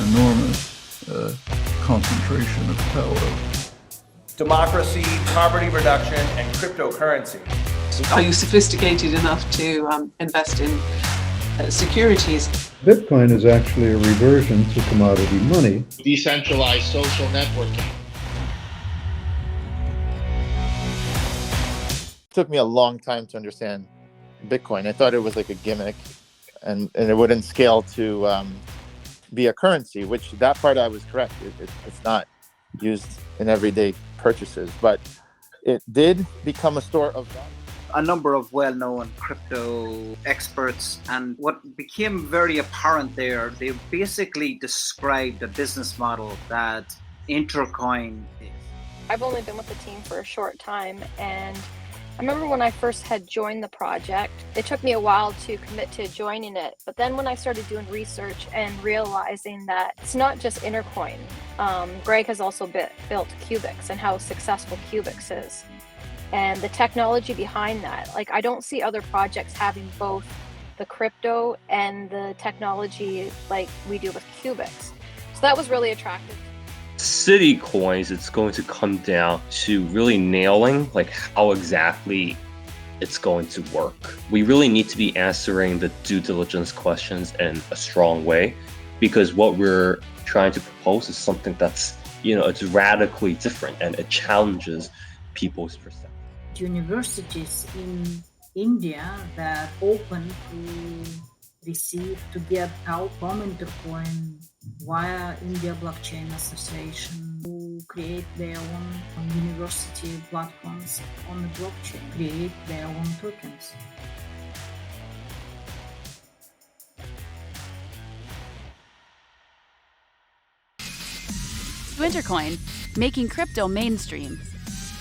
enormous concentration of power. Democracy, poverty reduction, and cryptocurrency. Are you sophisticated enough to invest in securities? Bitcoin is actually a reversion to commodity money. Decentralized social networking. It took me a long time to understand Bitcoin. I thought it was like a gimmick and it wouldn't scale to be a currency, which that part I was correct. It's not used in everyday purchases, but it did become a store of value. A number of well-known crypto experts, and what became very apparent there, they basically described a business model that INTERCOIN is. I've only been with the team for a short time, and I remember when I first had joined the project, it took me a while to commit to joining it. But then when I started doing research and realizing that it's not just INTERCOIN, Greg has also built 𝗃𝗃𝗃 and how successful 𝗃𝗃𝗃 is. And the technology behind that, like I don't see other projects having both the crypto and the technology like we do with 𝗃𝗃𝗃. So that was really attractive. City coins, it's going to come down to really nailing like how exactly it's going to work. We really need to be answering the due diligence questions in a strong way, because what we're trying to propose is something that's, it's radically different and it challenges people's perception. Universities in India that open to get help from INTERCOIN via India Blockchain Association to create their own university platforms on the blockchain, create their own tokens. INTERCOIN, making crypto mainstream.